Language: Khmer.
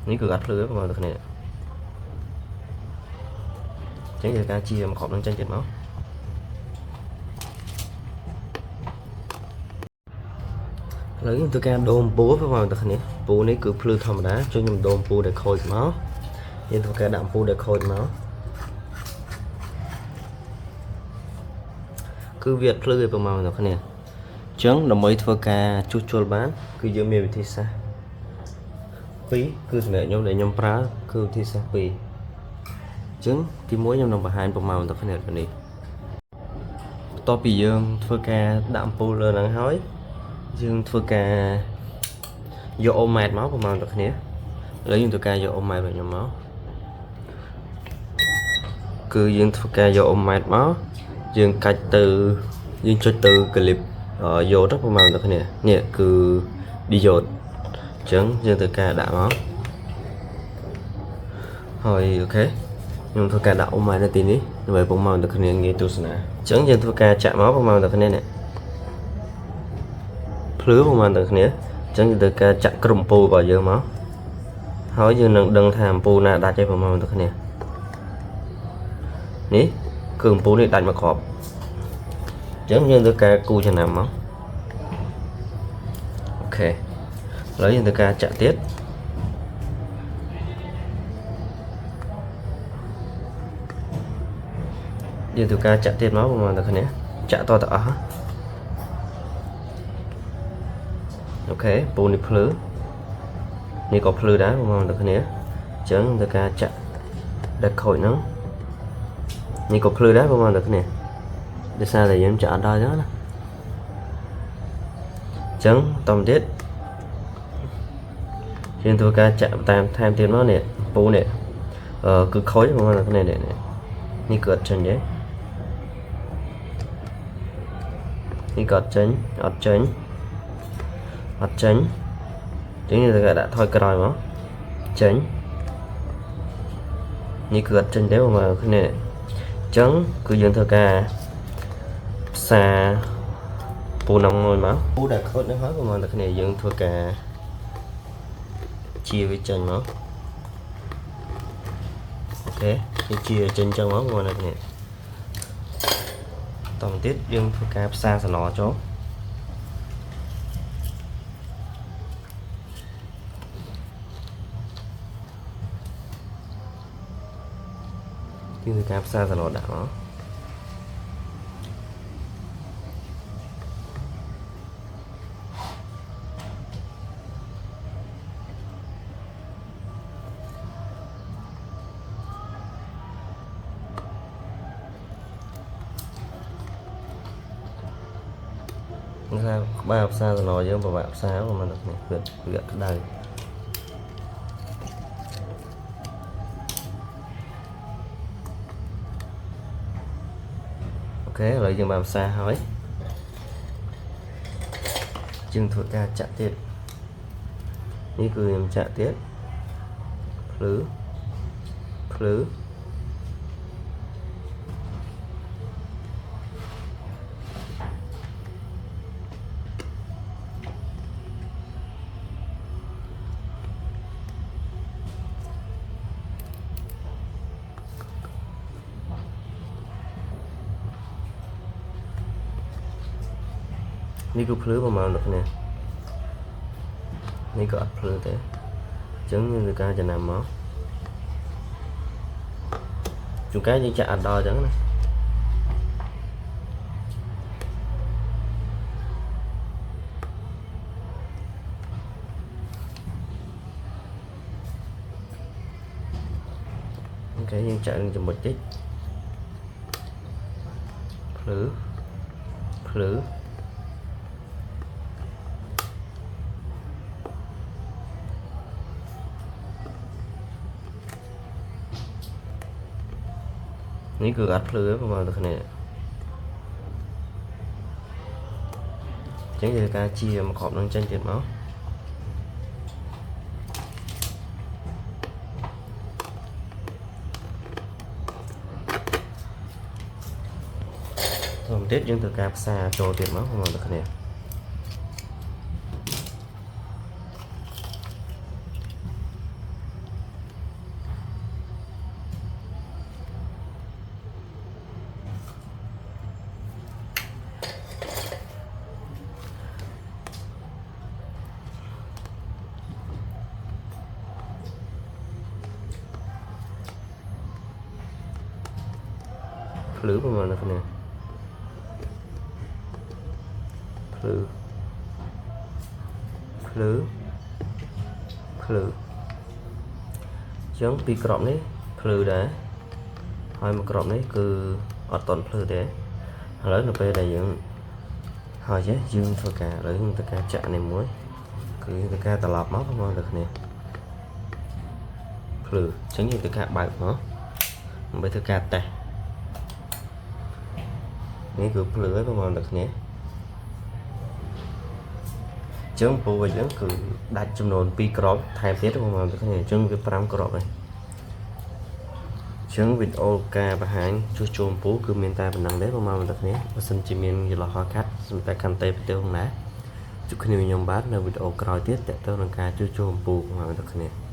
នេះគឺអត់ភ្លឺទេបងប្អូនទាំងគ្នាចឹងយើងការជាមកខប់នឹងចេញទៀតមកឥឡូវយើងធ្វើការដូរអំពូលបងប្អូនទាំងគ្នាអំពូលនេះគឺភ្លឺធម្មតាជួយខ្ញុំដូរអំពូលដែលខូចមកយើងធ្វើការដាក់អំពូលដែលខូចមកគឺវាអត់ភ្លឺទេបងប្អូនទាំងគ្នាអញ្ចឹងដើម្បីធ្វើការជួសជុលបានគឺយើងមានវិធីសាស្ត្រ2គឺសម្រាប់ខ្ញុំដែលខ្ញុំប្រើគឺវិធីសាស្ត្រ2អញ្ចឹងទី1ខ្ញុំនឹងបង្ហាញប្រមាណទាំងគ្នានេះបន្ទាប់ពីយើងធ្វើការដាក់អំពូលលើហ្នឹងហើយយើងធ្វើការយកអូម៉ែតមកប្រមាណទាំងគ្នាឥឡូវយើងធ្វើការយកអូម៉ែតរបស់ខ្ញុំមកគឺយើងធ្វើការយកអូម៉ែតមកយើងកាច់ទៅយើងចុចទៅក្លីបយោតប្រមាណទាំងគ្នានេះគឺ diode អញ្ចឹងយើងធ្វើការដាក់មកហើយអូខេខ្ញុំធ្វើការដាក់អូម៉ែតនៅទីនេះដើម្បីប្រមាណទាំងគ្នាងាយទស្សនាអញ្ចឹងយើងធ្វើការចាក់មកប្រមាណទាំងគ្នានេះភ្លឺប្រមាណទាំងគ្នាអញ្ចឹងយើងធ្វើការចាក់ក្រុមអំពូលរបស់យើងមកហើយយើងនឹងដឹងថាអំពូលណាដាច់ហើយប្រមាណទាំងគ្នានេះគឺអំពូលនេះដាច់មកគ្រាប់អញ្ចឹងយើងធ្វើការគូចំណាំមកអូខេឥឡូវយើងធ្វើការចាក់ទៀតយើងធ្វើការចាក់ទៀតមកប្រមាណទាំងគ្នាចាក់តទៅអស់អូខេពូនេះភ្លឺនេះក៏ភ្លឺដែរបងប្អូនទាំងគ្នាអញ្ចឹងធ្វើការចាក់ដែលខូចហ្នឹងនេះក៏ភ្លឺដែរបងប្អូនទាំងគ្នាដោយសារតែយើងចាក់អត់ដល់អញ្ចឹងណាអញ្ចឹងតទៅទៀតយើងធ្វើការចាក់តាមថែមទៀតមកនេះពូនេះគឺខូចបងប្អូនទាំងគ្នានេះគឺអត់ចេញទេនេះក៏អត់ចេញអត់ចេញអត់ចេញចឹងយើងត្រូវដាក់ថយក្រោយមកចេញនេះគឺអត់ចេញទេបងប្អូនគ្នាអញ្ចឹងគឺយើងធ្វើការផ្សារពូនមួយមកពូដែលខូចនេះហើយបងប្អូនគ្នាយើងធ្វើការជាវាចេញមកអូខេជាចេញចឹងមកបងប្អូនគ្នាតទៅទៀតយើងធ្វើការផ្សារសំណចូលគឺការផ្សារសឡដាក់មកថាក្បាលផ្សារសឡយើងពិបាកផ្សារមកមិននេះវាក្តៅអូខេឥឡូវយើងបានផ្សារហើយយើងធ្វើការចាក់ទៀតនេះគឺខ្ញុំចាក់ទៀតភ្លឺនេះគឺភ្លឺប្រមាណអ្នកនេះនេះក៏អត់ភ្លឺទេអញ្ចឹងយើងធ្វើការចំណាំមកជួនកាលយើងចាក់អត់ដល់អញ្ចឹងណាអូខេយើងចាក់នឹងចំណុចតិចភ្លឺនេះគឺអត់ភ្លឺទេបងប្អូនទាំងគ្នាអញ្ចឹងយើងការជាមកគ្រាប់នឹងចេញទៀតមកទៅទៀតយើងត្រូវការផ្សារចូលទៀតមកបងប្អូនទាំងគ្នា ភ្លឺប្រហែលអ្នកគ្នាភ្លឺចឹងពីក្របនេះភ្លឺដែរហើយមួយក្របនេះគឺអត់តន់ភ្លឺទេឥឡូវនៅពេលដែលយើងហើយចេះយើងធ្វើការឥឡូវយើងធ្វើការចាក់នេះមួយគឺយើងធ្វើការត្រឡប់មកបងប្អូនទាំងគ្នាភ្លឺចឹងយើងធ្វើការបើកមកដើម្បីធ្វើការតេស្តនេះគឺភ្លឺហើយបងប្អូនទាំងគ្នាចឹងពូវិញហ្នឹងគឺដាច់ចំនួន2ក្របថែមទៀតបងប្អូនទាំងគ្នាចឹងវា5ក្របហើយចឹងវីដេអូការបង្ហាញជួសជុលពូគឺមានតែប៉ុណ្ណឹងទេបងប្អូនទាំងគ្នាបើសិនជាមានយល់ហោកាត់សំតែកាន់តែប្រទេសផងណាជួបគ្នាខ្ញុំបាទនៅវីដេអូក្រោយទៀតតទៅនឹងការជួសជុលពូបងប្អូនទាំងគ្នា